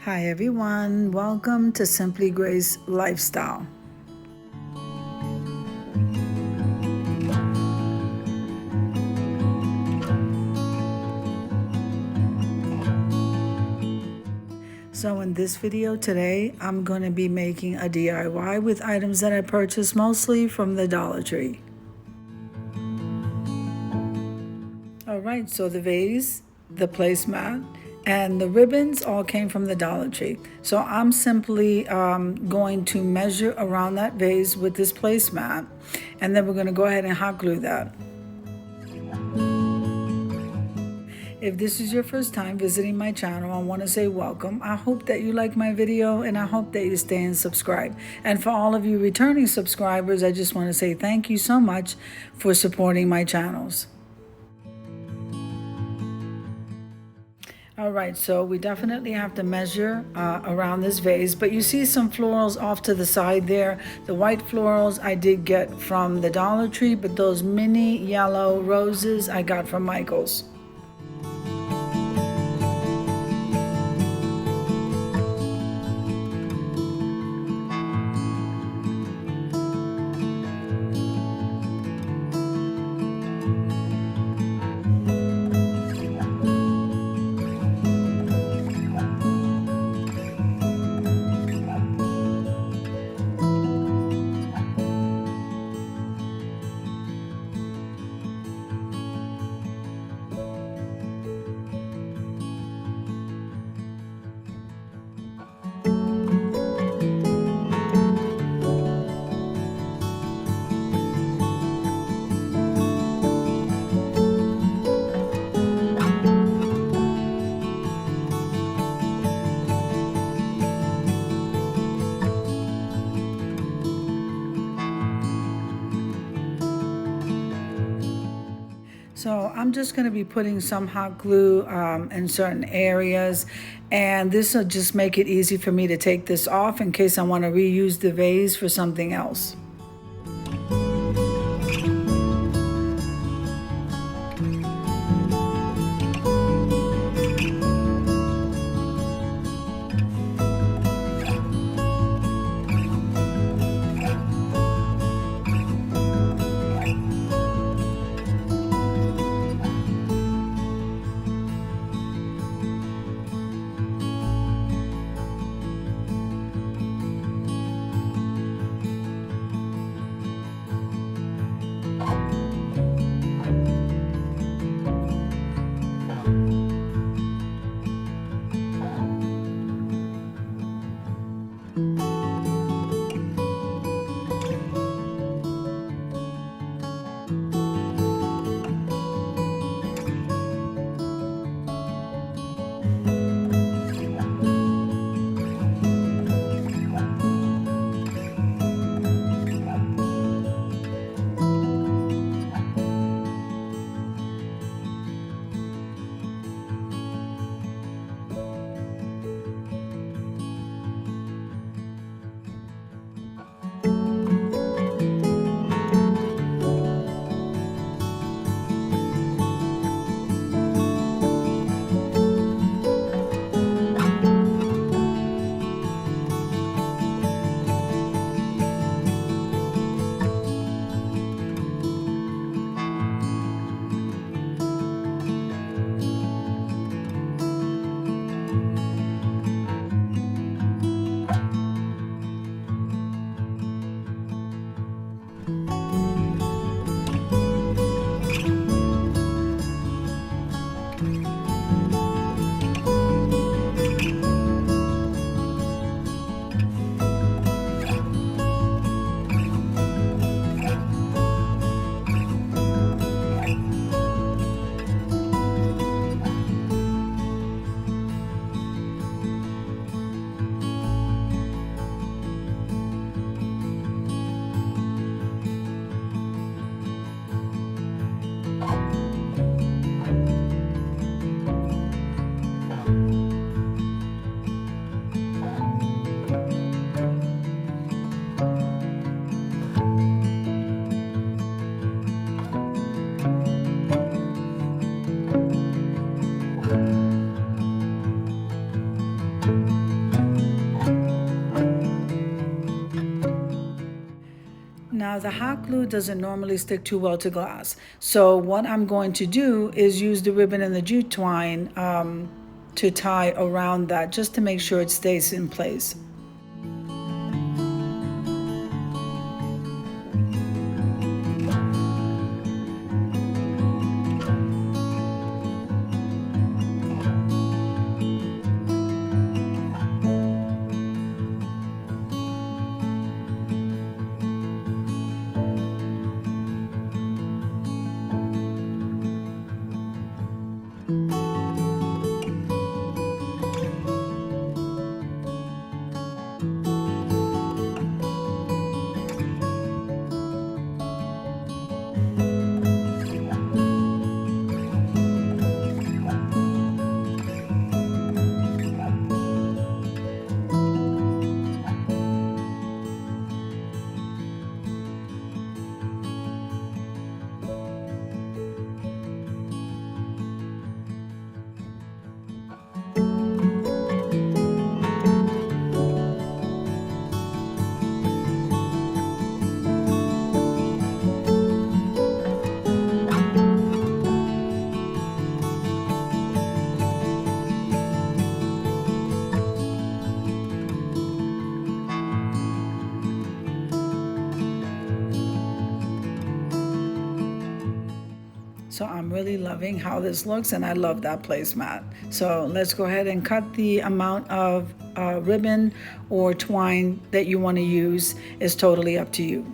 Hi everyone, welcome to Simply Grace Lifestyle. So in this video today, I'm going to be making a DIY with items that I purchased mostly from the Dollar Tree. Alright, so the vase, the placemat, and the ribbons all came from the Dollar Tree. So I'm simply going to measure around that vase with this placemat, and then we're going to go ahead and hot glue that. If this is your first time visiting my channel, I want to say welcome. I hope that you like my video and I hope that you stay and subscribe. And for all of you returning subscribers, I just want to say thank you so much for supporting my channels. All right, so we definitely have to measure around this vase, but you see some florals off to the side there. The white florals I did get from the Dollar Tree, but those mini yellow roses I got from Michael's. So I'm just going to be putting some hot glue in certain areas, and this will just make it easy for me to take this off in case I want to reuse the vase for something else. Now the hot glue doesn't normally stick too well to glass. So what I'm going to do is use the ribbon and the jute twine to tie around that just to make sure it stays in place. So I'm really loving how this looks, and I love that placemat. So let's go ahead and cut the amount of ribbon or twine that you want to use. Is totally up to you.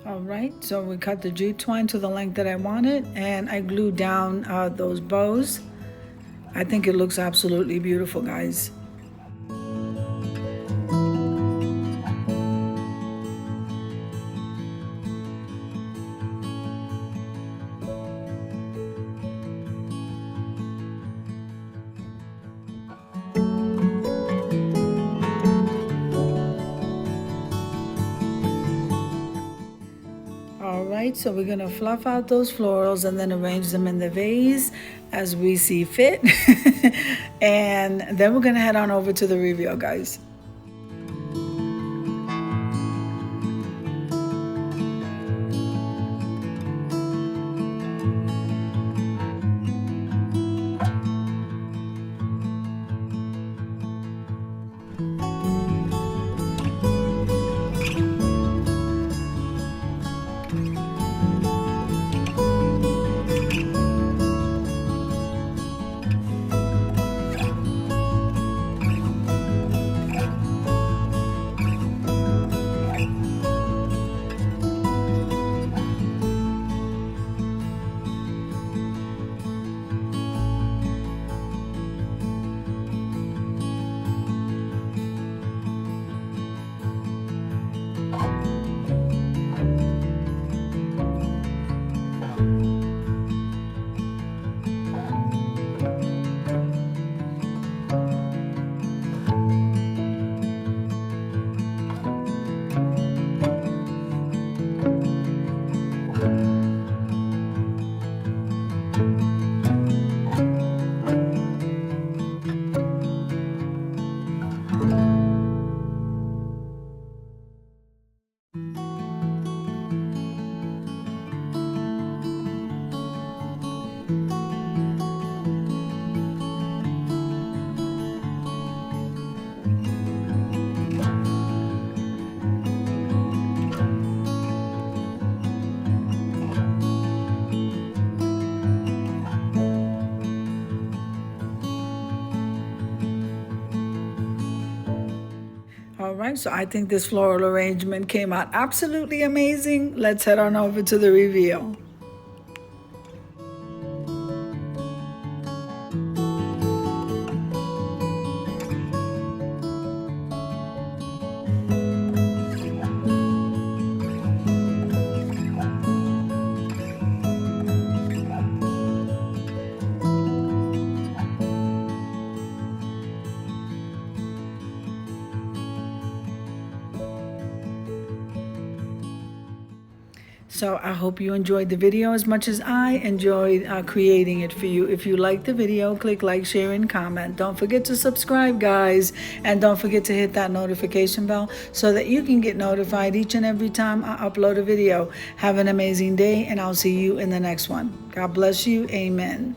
All right, so we cut the jute twine to the length that I wanted, and I glued down those bows. I think it looks absolutely beautiful, guys. All right, so we're gonna fluff out those florals and then arrange them in the vase as we see fit. And then we're gonna head on over to the reveal, guys. right, so I think this floral arrangement came out absolutely amazing. Let's head on over to the reveal. So I hope you enjoyed the video as much as I enjoyed creating it for you. If you liked the video, click like, share, and comment. Don't forget to subscribe, guys. And don't forget to hit that notification bell so that you can get notified each and every time I upload a video. Have an amazing day, and I'll see you in the next one. God bless you. Amen.